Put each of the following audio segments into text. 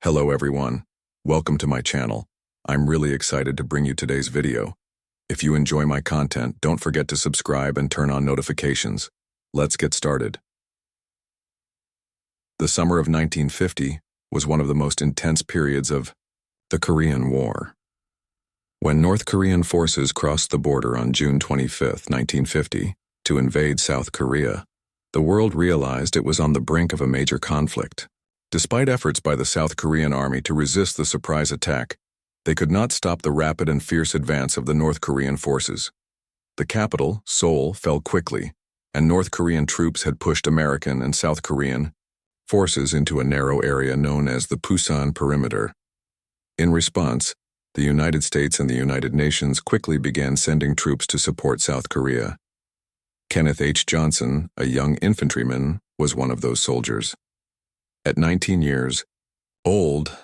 Hello everyone, welcome to my channel. I'm really excited to bring you today's video. If you enjoy my content, don't forget to subscribe and turn on notifications. Let's get started. The summer of 1950 was one of the most intense periods of the Korean War. When North Korean forces crossed the border on June 25, 1950, to invade South Korea, the world realized it was on the brink of a major conflict. Despite efforts by the South Korean army to resist the surprise attack, they could not stop the rapid and fierce advance of the North Korean forces. The capital, Seoul, fell quickly, and North Korean troops had pushed American and South Korean forces into a narrow area known as the Pusan Perimeter. In response, the United States and the United Nations quickly began sending troops to support South Korea. Kenneth H. Johnson, a young infantryman, was one of those soldiers. At 19 years old,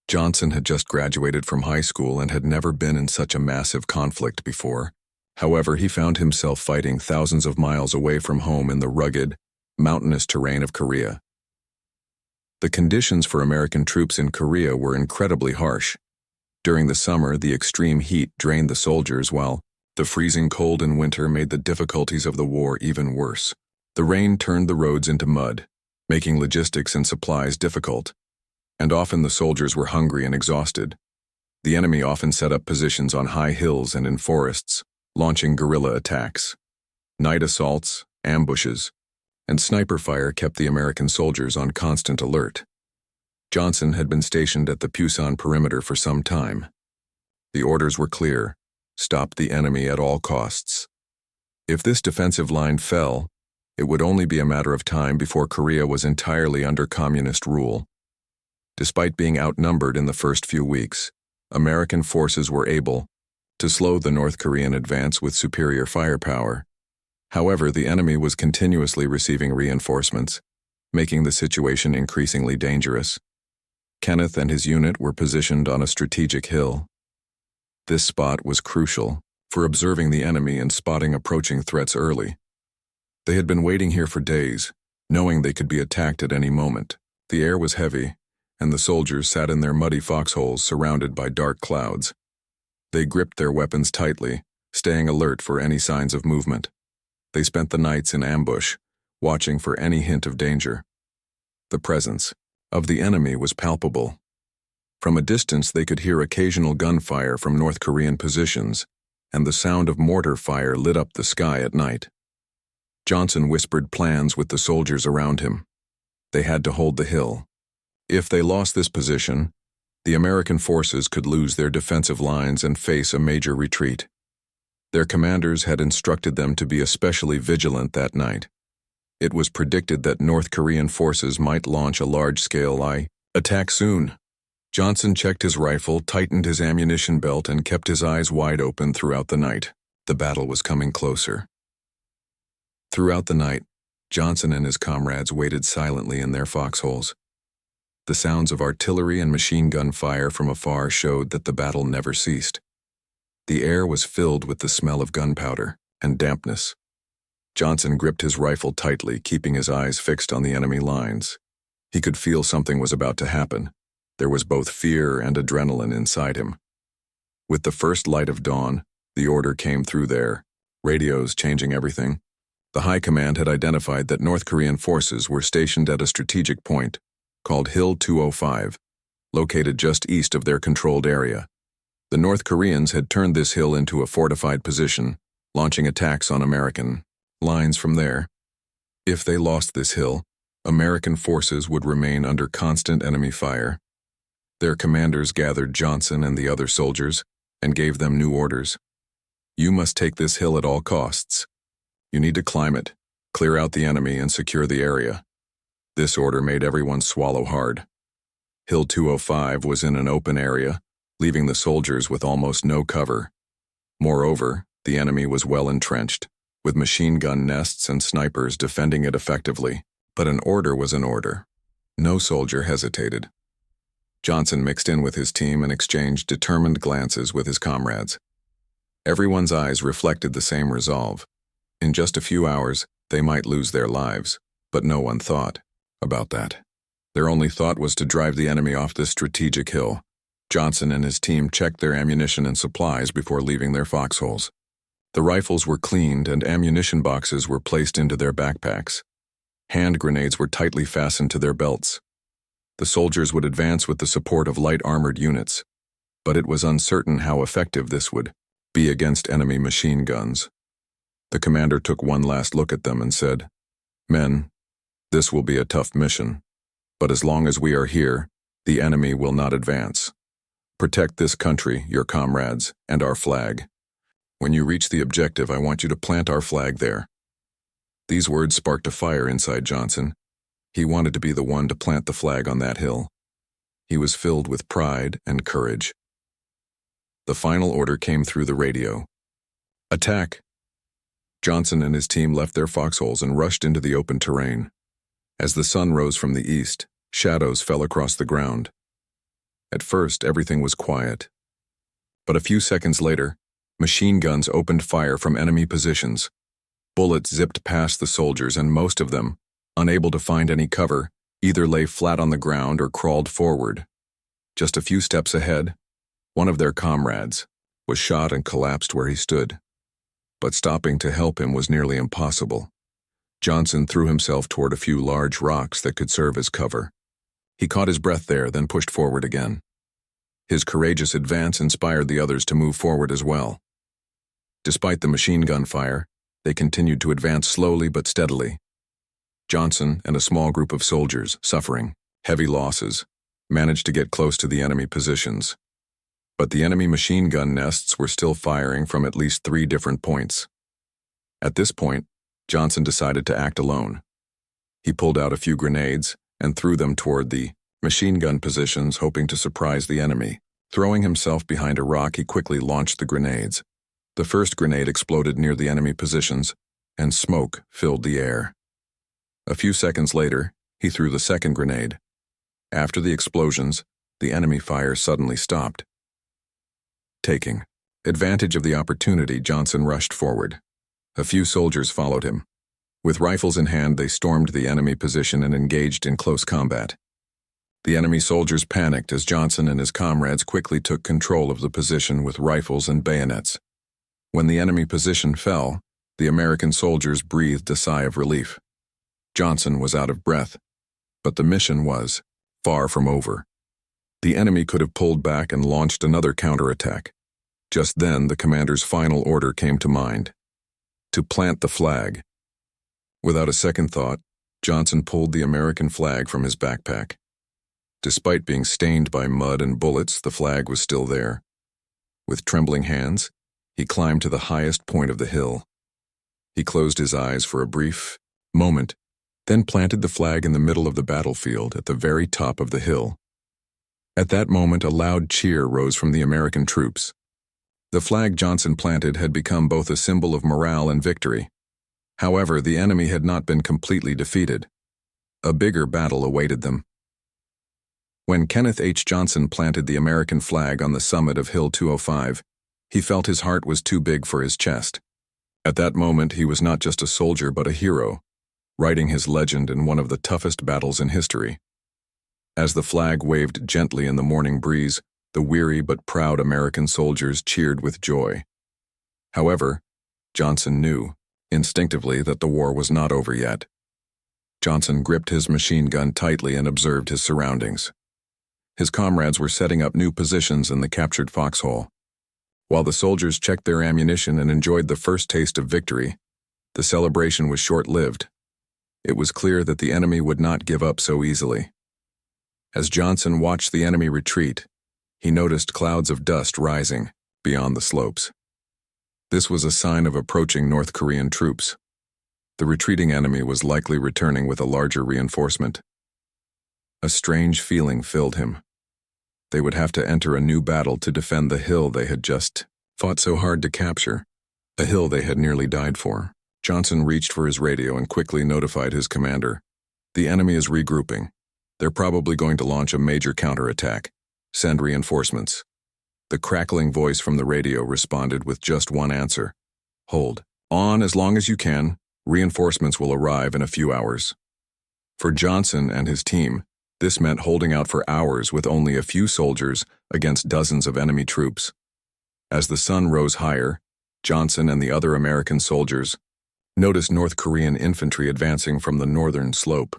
Johnson had just graduated from high school and had never been in such a massive conflict before. However, he found himself fighting thousands of miles away from home in the rugged, mountainous terrain of Korea. The conditions for American troops in Korea were incredibly harsh. During the summer, the extreme heat drained the soldiers, while the freezing cold in winter made the difficulties of the war even worse. The rain turned the roads into mud, making logistics and supplies difficult, and often the soldiers were hungry and exhausted. The enemy often set up positions on high hills and in forests, launching guerrilla attacks. Night assaults, ambushes, and sniper fire kept the American soldiers on constant alert. Johnson had been stationed at the Pusan perimeter for some time. The orders were clear: stop the enemy at all costs. If this defensive line fell, it would only be a matter of time before Korea was entirely under communist rule. Despite being outnumbered in the first few weeks, American forces were able to slow the North Korean advance with superior firepower. However, the enemy was continuously receiving reinforcements, making the situation increasingly dangerous. Kenneth and his unit were positioned on a strategic hill. This spot was crucial for observing the enemy and spotting approaching threats early. They had been waiting here for days, knowing they could be attacked at any moment. The air was heavy, and the soldiers sat in their muddy foxholes surrounded by dark clouds. They gripped their weapons tightly, staying alert for any signs of movement. They spent the nights in ambush, watching for any hint of danger. The presence of the enemy was palpable. From a distance, they could hear occasional gunfire from North Korean positions, and the sound of mortar fire lit up the sky at night. Johnson whispered plans with the soldiers around him. They had to hold the hill. If they lost this position, the American forces could lose their defensive lines and face a major retreat. Their commanders had instructed them to be especially vigilant that night. It was predicted that North Korean forces might launch a large-scale attack soon. Johnson checked his rifle, tightened his ammunition belt, and kept his eyes wide open throughout the night. The battle was coming closer. Throughout the night, Johnson and his comrades waited silently in their foxholes. The sounds of artillery and machine gun fire from afar showed that the battle never ceased. The air was filled with the smell of gunpowder and dampness. Johnson gripped his rifle tightly, keeping his eyes fixed on the enemy lines. He could feel something was about to happen. There was both fear and adrenaline inside him. With the first light of dawn, the order came through their radios, changing everything. The High Command had identified that North Korean forces were stationed at a strategic point called Hill 205, located just east of their controlled area. The North Koreans had turned this hill into a fortified position, launching attacks on American lines from there. If they lost this hill, American forces would remain under constant enemy fire. Their commanders gathered Johnson and the other soldiers and gave them new orders. You must take this hill at all costs. You need to climb it, clear out the enemy, and secure the area. This order made everyone swallow hard. Hill 205 was in an open area, leaving the soldiers with almost no cover. Moreover, the enemy was well entrenched, with machine gun nests and snipers defending it effectively. But an order was an order. No soldier hesitated. Johnson mixed in with his team and exchanged determined glances with his comrades. Everyone's eyes reflected the same resolve. In just a few hours, they might lose their lives, but no one thought about that. Their only thought was to drive the enemy off this strategic hill. Johnson and his team checked their ammunition and supplies before leaving their foxholes. The rifles were cleaned and ammunition boxes were placed into their backpacks. Hand grenades were tightly fastened to their belts. The soldiers would advance with the support of light armored units, but it was uncertain how effective this would be against enemy machine guns. The commander took one last look at them and said, "Men, this will be a tough mission, but as long as we are here, the enemy will not advance. Protect this country, your comrades, and our flag. When you reach the objective, I want you to plant our flag there." These words sparked a fire inside Johnson. He wanted to be the one to plant the flag on that hill. He was filled with pride and courage. The final order came through the radio. "Attack!" Johnson and his team left their foxholes and rushed into the open terrain. As the sun rose from the east, shadows fell across the ground. At first, everything was quiet. But a few seconds later, machine guns opened fire from enemy positions. Bullets zipped past the soldiers, and most of them, unable to find any cover, either lay flat on the ground or crawled forward. Just a few steps ahead, one of their comrades was shot and collapsed where he stood. But stopping to help him was nearly impossible. Johnson threw himself toward a few large rocks that could serve as cover. He caught his breath there, then pushed forward again. His courageous advance inspired the others to move forward as well. Despite the machine gun fire, they continued to advance slowly but steadily. Johnson and a small group of soldiers, suffering heavy losses, managed to get close to the enemy positions. But the enemy machine gun nests were still firing from at least 3 different points. At this point, Johnson decided to act alone. He pulled out a few grenades and threw them toward the machine gun positions, hoping to surprise the enemy. Throwing himself behind a rock, he quickly launched the grenades. The first grenade exploded near the enemy positions, and smoke filled the air. A few seconds later, he threw the second grenade. After the explosions, the enemy fire suddenly stopped. Taking advantage of the opportunity, Johnson rushed forward. A few soldiers followed him. With rifles in hand, they stormed the enemy position and engaged in close combat. The enemy soldiers panicked as Johnson and his comrades quickly took control of the position with rifles and bayonets. When the enemy position fell, the American soldiers breathed a sigh of relief. Johnson was out of breath, but the mission was far from over. The enemy could have pulled back and launched another counterattack. Just then, the commander's final order came to mind: to plant the flag. Without a second thought, Johnson pulled the American flag from his backpack. Despite being stained by mud and bullets, the flag was still there. With trembling hands, he climbed to the highest point of the hill. He closed his eyes for a brief moment, then planted the flag in the middle of the battlefield at the very top of the hill. At that moment, a loud cheer rose from the American troops. The flag Johnson planted had become both a symbol of morale and victory. However, the enemy had not been completely defeated. A bigger battle awaited them. When Kenneth H. Johnson planted the American flag on the summit of Hill 205, he felt his heart was too big for his chest. At that moment, he was not just a soldier but a hero, writing his legend in one of the toughest battles in history. As the flag waved gently in the morning breeze, the weary but proud American soldiers cheered with joy. However, Johnson knew, instinctively, that the war was not over yet. Johnson gripped his machine gun tightly and observed his surroundings. His comrades were setting up new positions in the captured foxhole. While the soldiers checked their ammunition and enjoyed the first taste of victory, the celebration was short-lived. It was clear that the enemy would not give up so easily. As Johnson watched the enemy retreat, he noticed clouds of dust rising beyond the slopes. This was a sign of approaching North Korean troops. The retreating enemy was likely returning with a larger reinforcement. A strange feeling filled him. They would have to enter a new battle to defend the hill they had just fought so hard to capture, a hill they had nearly died for. Johnson reached for his radio and quickly notified his commander. "The enemy is regrouping. They're probably going to launch a major counterattack. Send reinforcements." The crackling voice from the radio responded with just one answer: "Hold on as long as you can. Reinforcements will arrive in a few hours." For Johnson and his team, This meant holding out for hours with only a few soldiers against dozens of enemy troops. As the sun rose higher, Johnson and the other American soldiers noticed North Korean infantry advancing from the northern slope.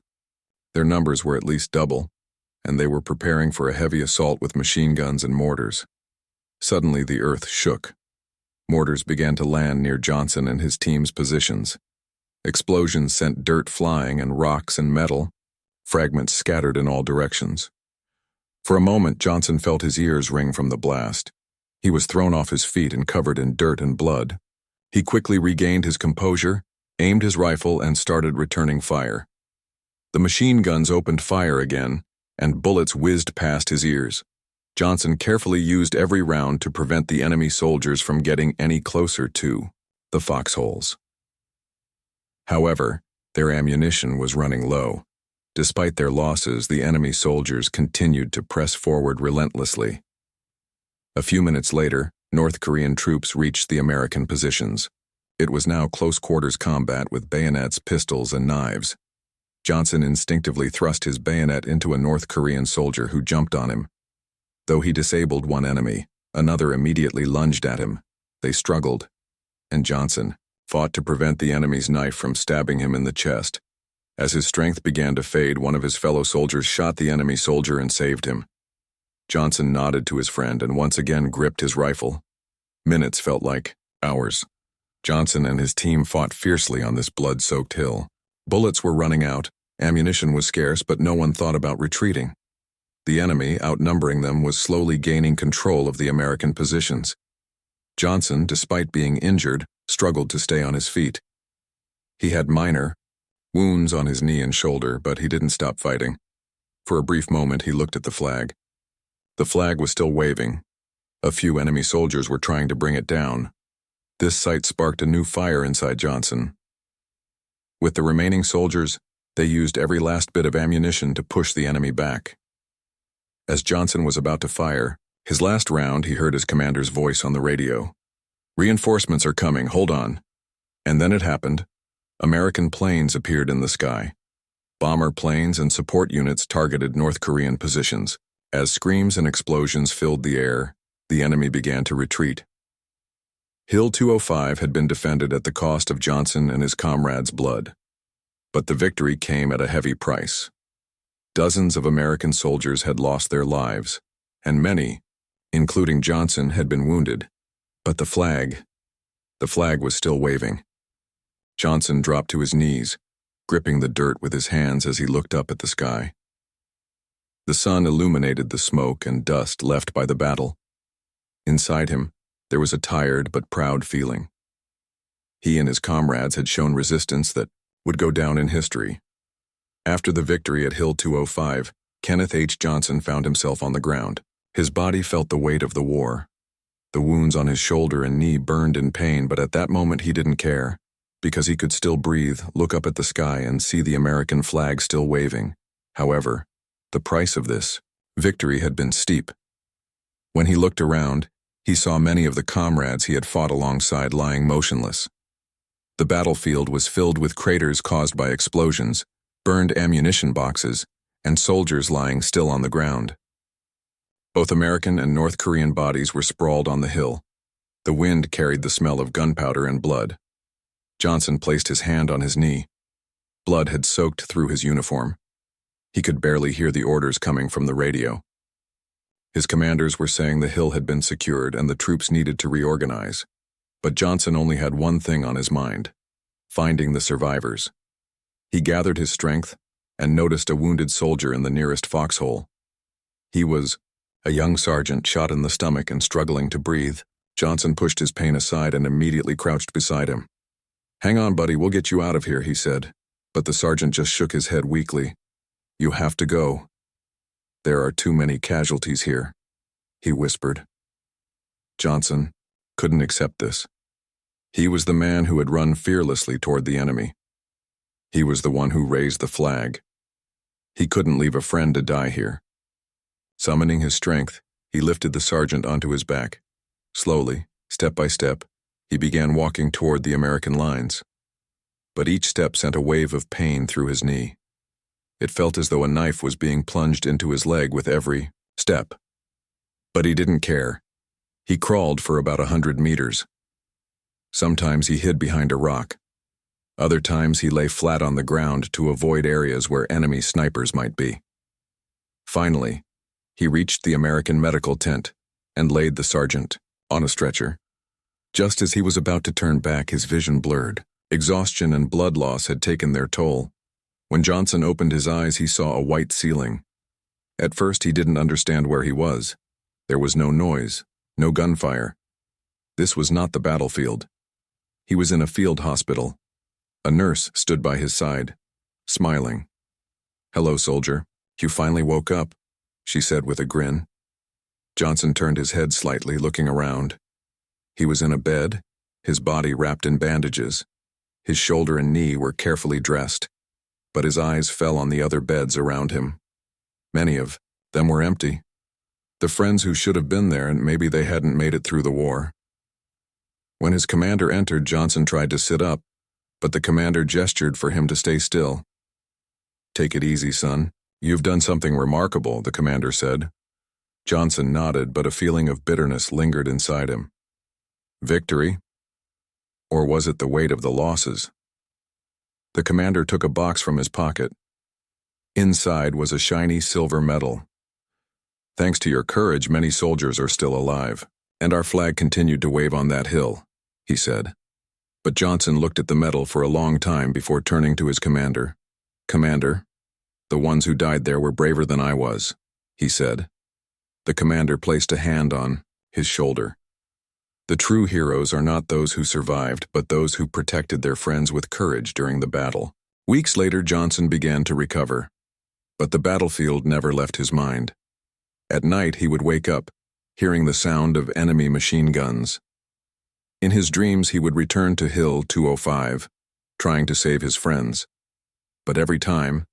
Their numbers were at least double, and they were preparing for a heavy assault with machine guns and mortars. Suddenly the earth shook. Mortars began to land near Johnson and his team's positions. Explosions sent dirt flying and rocks and metal, fragments scattered in all directions. For a moment, Johnson felt his ears ring from the blast. He was thrown off his feet and covered in dirt and blood. He quickly regained his composure, aimed his rifle, and started returning fire. The machine guns opened fire again, and bullets whizzed past his ears. Johnson carefully used every round to prevent the enemy soldiers from getting any closer to the foxholes. However, their ammunition was running low. Despite their losses, the enemy soldiers continued to press forward relentlessly. A few minutes later, North Korean troops reached the American positions. It was now close-quarters combat with bayonets, pistols, and knives. Johnson instinctively thrust his bayonet into a North Korean soldier who jumped on him. Though he disabled one enemy, another immediately lunged at him. They struggled, and Johnson fought to prevent the enemy's knife from stabbing him in the chest. As his strength began to fade, one of his fellow soldiers shot the enemy soldier and saved him. Johnson nodded to his friend and once again gripped his rifle. Minutes felt like hours. Johnson and his team fought fiercely on this blood-soaked hill. Bullets were running out, ammunition was scarce, but no one thought about retreating. The enemy, outnumbering them, was slowly gaining control of the American positions. Johnson, despite being injured, struggled to stay on his feet. He had minor wounds on his knee and shoulder, but he didn't stop fighting. For a brief moment, he looked at the flag. The flag was still waving. A few enemy soldiers were trying to bring it down. This sight sparked a new fire inside Johnson. With the remaining soldiers, they used every last bit of ammunition to push the enemy back. As Johnson was about to fire his last round, he heard his commander's voice on the radio. "Reinforcements are coming, hold on." And then it happened. American planes appeared in the sky. Bomber planes and support units targeted North Korean positions. As screams and explosions filled the air, the enemy began to retreat. Hill 205 had been defended at the cost of Johnson and his comrades' blood. But the victory came at a heavy price. Dozens of American soldiers had lost their lives, and many, including Johnson, had been wounded. But the flag was still waving. Johnson dropped to his knees, gripping the dirt with his hands as he looked up at the sky. The sun illuminated the smoke and dust left by the battle. Inside him, there was a tired but proud feeling. He and his comrades had shown resistance that would go down in history. After the victory at Hill 205, Kenneth H. Johnson found himself on the ground. His body felt the weight of the war. The wounds on his shoulder and knee burned in pain, but at that moment he didn't care, because he could still breathe, look up at the sky, and see the American flag still waving. However, the price of this victory had been steep. When he looked around, he saw many of the comrades he had fought alongside lying motionless. The battlefield was filled with craters caused by explosions, burned ammunition boxes, and soldiers lying still on the ground. Both American and North Korean bodies were sprawled on the hill. The wind carried the smell of gunpowder and blood. Johnson placed his hand on his knee. Blood had soaked through his uniform. He could barely hear the orders coming from the radio. His commanders were saying the hill had been secured and the troops needed to reorganize. But Johnson only had one thing on his mind: finding the survivors. He gathered his strength and noticed a wounded soldier in the nearest foxhole. He was a young sergeant shot in the stomach and struggling to breathe. Johnson pushed his pain aside and immediately crouched beside him. "Hang on, buddy, we'll get you out of here," he said. But the sergeant just shook his head weakly. "You have to go. There are too many casualties here," he whispered. Johnson couldn't accept this. He was the man who had run fearlessly toward the enemy. He was the one who raised the flag. He couldn't leave a friend to die here. Summoning his strength, he lifted the sergeant onto his back. Slowly, step by step, he began walking toward the American lines. But each step sent a wave of pain through his knee. It felt as though a knife was being plunged into his leg with every step. But he didn't care. He crawled for about 100 meters. Sometimes he hid behind a rock. Other times he lay flat on the ground to avoid areas where enemy snipers might be. Finally, he reached the American medical tent and laid the sergeant on a stretcher. Just as he was about to turn back, his vision blurred. Exhaustion and blood loss had taken their toll. When Johnson opened his eyes, he saw a white ceiling. At first, he didn't understand where he was. There was no noise, no gunfire. This was not the battlefield. He was in a field hospital. A nurse stood by his side, smiling. "Hello, soldier. You finally woke up," she said with a grin. Johnson turned his head slightly, looking around. He was in a bed, his body wrapped in bandages. His shoulder and knee were carefully dressed, but his eyes fell on the other beds around him. Many of them were empty. The friends who should have been there, and maybe they hadn't made it through the war. When his commander entered, Johnson tried to sit up, but the commander gestured for him to stay still. "Take it easy, son. You've done something remarkable," the commander said. Johnson nodded, but a feeling of bitterness lingered inside him. Victory? Or was it the weight of the losses? The commander took a box from his pocket. Inside was a shiny silver medal. "Thanks to your courage, many soldiers are still alive, and our flag continued to wave on that hill," he said. But Johnson looked at the medal for a long time before turning to his commander. "Commander, the ones who died there were braver than I was," he said. The commander placed a hand on his shoulder. "The true heroes are not those who survived, but those who protected their friends with courage during the battle." Weeks later, Johnson began to recover, but the battlefield never left his mind. At night, he would wake up, hearing the sound of enemy machine guns. In his dreams, he would return to Hill 205, trying to save his friends. But every time,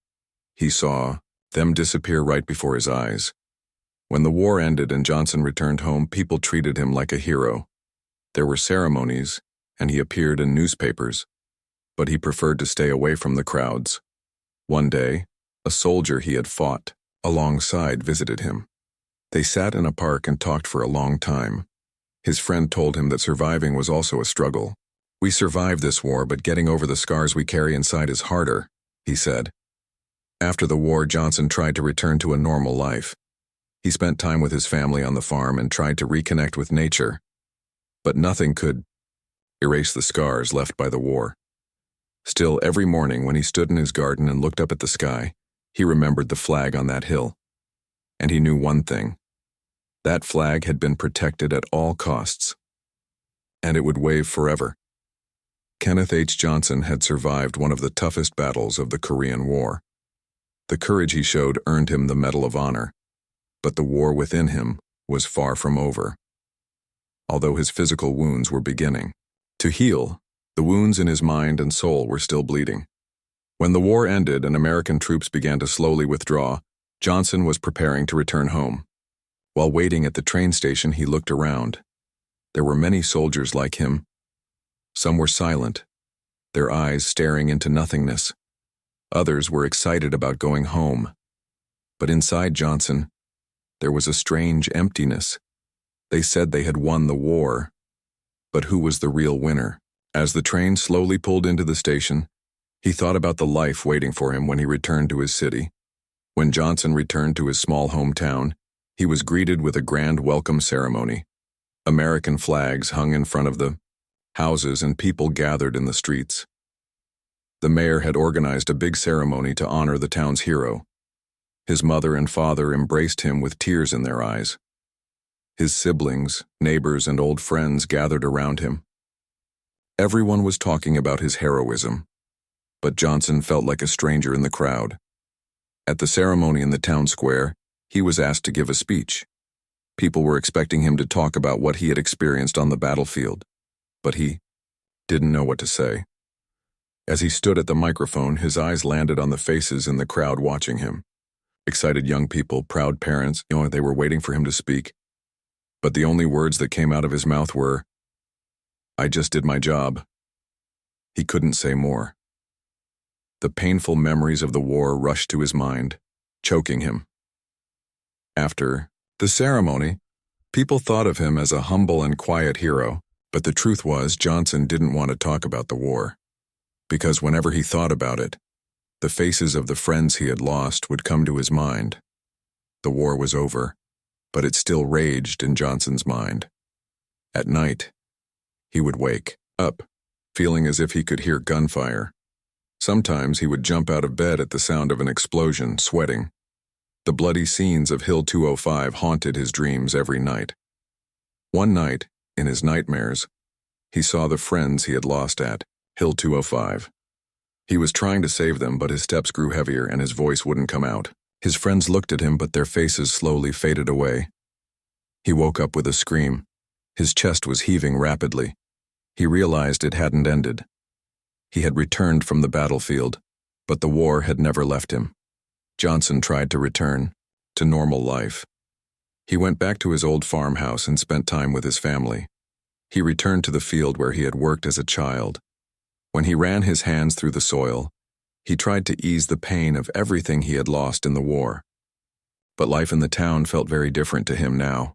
he saw them disappear right before his eyes. When the war ended and Johnson returned home, people treated him like a hero. There were ceremonies, and he appeared in newspapers, but he preferred to stay away from the crowds. One day, a soldier he had fought alongside visited him. They sat in a park and talked for a long time. His friend told him that surviving was also a struggle. "We survived this war, but getting over the scars we carry inside is harder," he said. After the war, Johnson tried to return to a normal life. He spent time with his family on the farm and tried to reconnect with nature. But nothing could erase the scars left by the war. Still, every morning when he stood in his garden and looked up at the sky, he remembered the flag on that hill. And he knew one thing. That flag had been protected at all costs. And it would wave forever. Kenneth H. Johnson had survived one of the toughest battles of the Korean War. The courage he showed earned him the Medal of Honor. But the war within him was far from over. Although his physical wounds were beginning to heal, the wounds in his mind and soul were still bleeding. When the war ended and American troops began to slowly withdraw, Johnson was preparing to return home. While waiting at the train station, he looked around. There were many soldiers like him. Some were silent, their eyes staring into nothingness. Others were excited about going home. But inside Johnson, there was a strange emptiness. They said they had won the war, but who was the real winner? As the train slowly pulled into the station, he thought about the life waiting for him when he returned to his city. When Johnson returned to his small hometown, he was greeted with a grand welcome ceremony. American flags hung in front of the houses and people gathered in the streets. The mayor had organized a big ceremony to honor the town's hero. His mother and father embraced him with tears in their eyes. His siblings, neighbors, and old friends gathered around him. Everyone was talking about his heroism, but Johnson felt like a stranger in the crowd. At the ceremony in the town square, he was asked to give a speech. People were expecting him to talk about what he had experienced on the battlefield, but he didn't know what to say. As he stood at the microphone, his eyes landed on the faces in the crowd watching him. Excited young people, proud parents, they were waiting for him to speak. But the only words that came out of his mouth were, "I just did my job." He couldn't say more. The painful memories of the war rushed to his mind, choking him. After the ceremony, people thought of him as a humble and quiet hero, but the truth was Johnson didn't want to talk about the war, because whenever he thought about it, the faces of the friends he had lost would come to his mind. The war was over, but it still raged in Johnson's mind. At night, he would wake up, feeling as if he could hear gunfire. Sometimes he would jump out of bed at the sound of an explosion, sweating. The bloody scenes of Hill 205 haunted his dreams every night. One night, in his nightmares, he saw the friends he had lost at Hill 205. He was trying to save them, but his steps grew heavier and his voice wouldn't come out. His friends looked at him, but their faces slowly faded away. He woke up with a scream. His chest was heaving rapidly. He realized it hadn't ended. He had returned from the battlefield, but the war had never left him. Johnson tried to return to normal life. He went back to his old farmhouse and spent time with his family. He returned to the field where he had worked as a child. When he ran his hands through the soil, he tried to ease the pain of everything he had lost in the war. But life in the town felt very different to him now.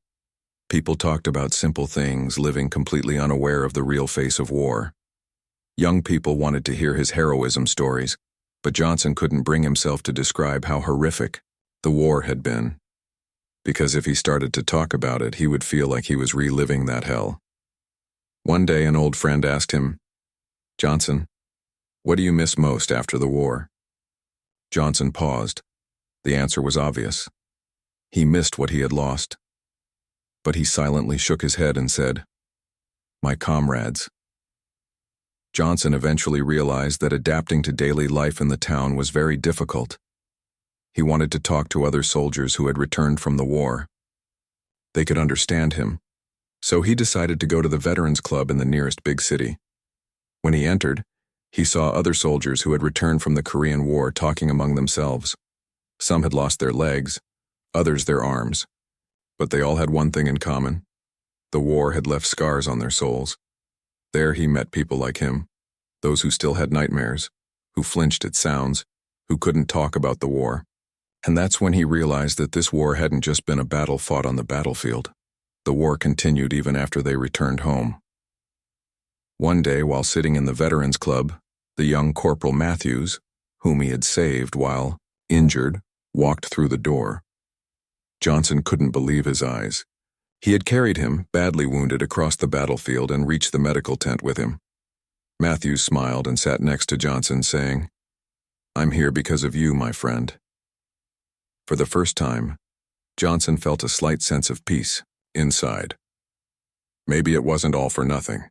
People talked about simple things, living completely unaware of the real face of war. Young people wanted to hear his heroism stories, but Johnson couldn't bring himself to describe how horrific the war had been, because if he started to talk about it, he would feel like he was reliving that hell. One day, an old friend asked him, "Johnson, what do you miss most after the war?" Johnson paused. The answer was obvious. He missed what he had lost. But he silently shook his head and said, "My comrades." Johnson eventually realized that adapting to daily life in the town was very difficult. He wanted to talk to other soldiers who had returned from the war. They could understand him, so he decided to go to the Veterans Club in the nearest big city. When he entered, he saw other soldiers who had returned from the Korean War talking among themselves. Some had lost their legs, others their arms, but they all had one thing in common. The war had left scars on their souls. There he met people like him, those who still had nightmares, who flinched at sounds, who couldn't talk about the war. And that's when he realized that this war hadn't just been a battle fought on the battlefield. The war continued even after they returned home. One day, while sitting in the Veterans Club, the young Corporal Matthews, whom he had saved while injured, walked through the door. Johnson couldn't believe his eyes. He had carried him, badly wounded, across the battlefield and reached the medical tent with him. Matthews smiled and sat next to Johnson, saying, "I'm here because of you, my friend." For the first time, Johnson felt a slight sense of peace inside. Maybe it wasn't all for nothing.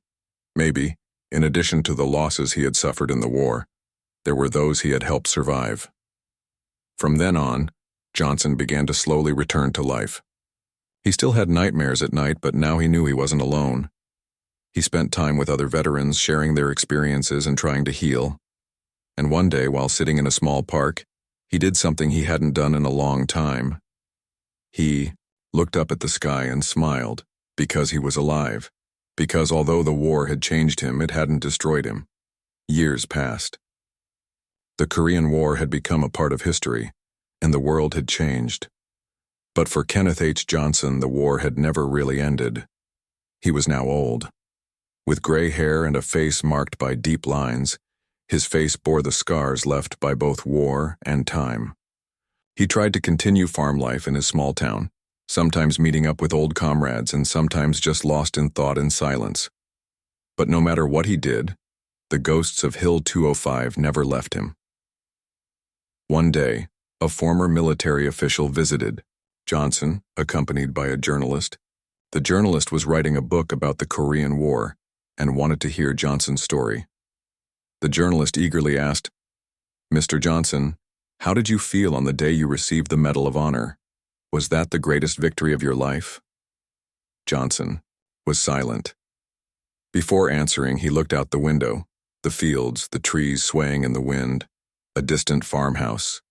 Maybe, in addition to the losses he had suffered in the war, there were those he had helped survive. From then on, Johnson began to slowly return to life. He still had nightmares at night, but now he knew he wasn't alone. He spent time with other veterans, sharing their experiences and trying to heal. And one day, while sitting in a small park, he did something he hadn't done in a long time. He looked up at the sky and smiled, because he was alive. Because although the war had changed him, it hadn't destroyed him. Years passed. The Korean War had become a part of history, and the world had changed. But for Kenneth H. Johnson, the war had never really ended. He was now old. With gray hair and a face marked by deep lines, his face bore the scars left by both war and time. He tried to continue farm life in his small town, sometimes meeting up with old comrades and sometimes just lost in thought and silence. But no matter what he did, the ghosts of Hill 205 never left him. One day, a former military official visited Johnson, accompanied by a journalist. The journalist was writing a book about the Korean War and wanted to hear Johnson's story. The journalist eagerly asked, "Mr. Johnson, how did you feel on the day you received the Medal of Honor? Was that the greatest victory of your life?" Johnson was silent. Before answering, he looked out the window, the fields, the trees swaying in the wind, a distant farmhouse.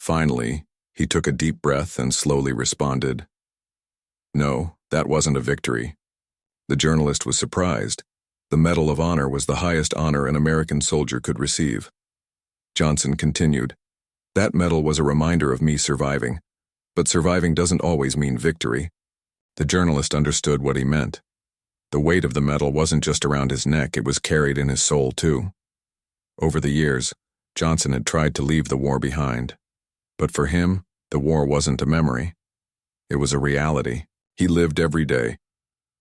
Finally, he took a deep breath and slowly responded, "No, that wasn't a victory." The journalist was surprised. The Medal of Honor was the highest honor an American soldier could receive. Johnson continued. That medal was a reminder of me surviving. But surviving doesn't always mean victory. The journalist understood what he meant. The weight of the medal wasn't just around his neck, it was carried in his soul too. Over the years, Johnson had tried to leave the war behind. But for him, the war wasn't a memory. It was a reality. He lived every day.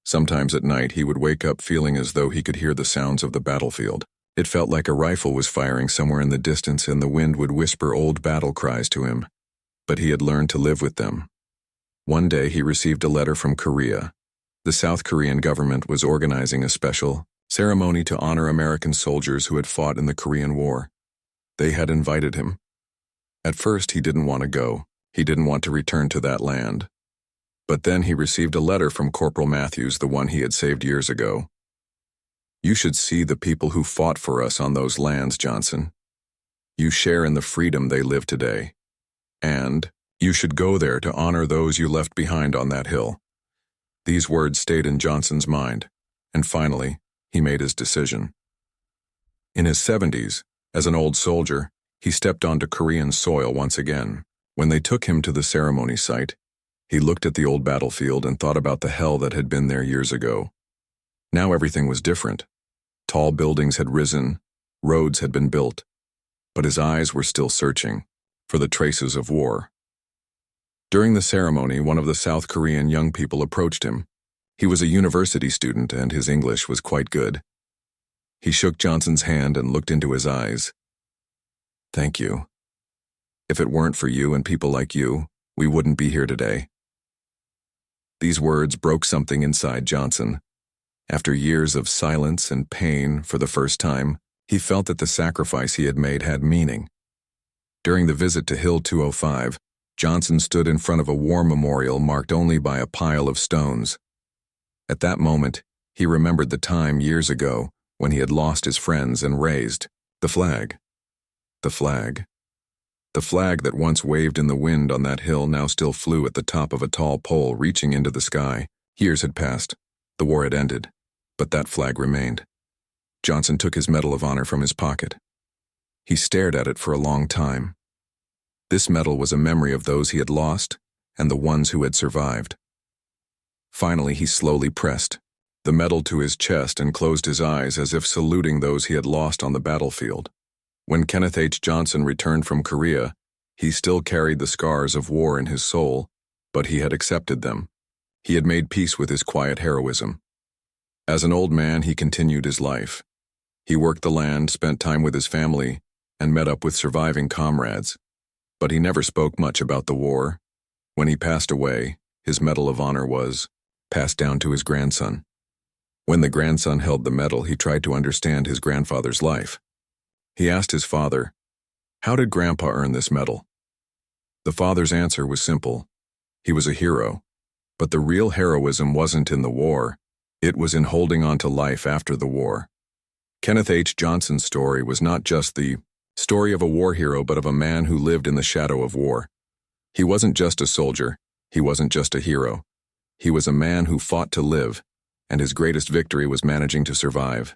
Sometimes at night he would wake up feeling as though he could hear the sounds of the battlefield. It felt like a rifle was firing somewhere in the distance and the wind would whisper old battle cries to him. But he had learned to live with them. One day he received a letter from Korea. The South Korean government was organizing a special ceremony to honor American soldiers who had fought in the Korean War. They had invited him. At first he didn't want to go. He didn't want to return to that land. But then he received a letter from Corporal Matthews, the one he had saved years ago. You should see the people who fought for us on those lands, Johnson. You share in the freedom they live today. And you should go there to honor those you left behind on that hill. These words stayed in Johnson's mind, and finally, he made his decision. In his 70s, as an old soldier, he stepped onto Korean soil once again. When they took him to the ceremony site, he looked at the old battlefield and thought about the hell that had been there years ago. Now everything was different. Tall buildings had risen, roads had been built, but his eyes were still searching for the traces of war. During the ceremony, one of the South Korean young people approached him. He was a university student and his English was quite good. He shook Johnson's hand and looked into his eyes. Thank you. If it weren't for you and people like you, we wouldn't be here today. These words broke something inside Johnson. After years of silence and pain, for the first time, he felt that the sacrifice he had made had meaning. During the visit to Hill 205, Johnson stood in front of a war memorial marked only by a pile of stones. At that moment, he remembered the time years ago when he had lost his friends and raised the flag. The flag. The flag that once waved in the wind on that hill now still flew at the top of a tall pole reaching into the sky. Years had passed. The war had ended, but that flag remained. Johnson took his Medal of Honor from his pocket. He stared at it for a long time. This medal was a memory of those he had lost and the ones who had survived. Finally, he slowly pressed the medal to his chest and closed his eyes as if saluting those he had lost on the battlefield. When Kenneth H. Johnson returned from Korea, he still carried the scars of war in his soul, but he had accepted them. He had made peace with his quiet heroism. As an old man, he continued his life. He worked the land, spent time with his family, and met up with surviving comrades. But he never spoke much about the war. When he passed away, his Medal of Honor was passed down to his grandson. When the grandson held the medal, he tried to understand his grandfather's life. He asked his father, "How did Grandpa earn this medal?" The father's answer was simple. He was a hero. But the real heroism wasn't in the war. It was in holding on to life after the war. Kenneth H. Johnson's story was not just the story of a war hero, but of a man who lived in the shadow of war. He wasn't just a soldier. He wasn't just a hero. He was a man who fought to live, and his greatest victory was managing to survive.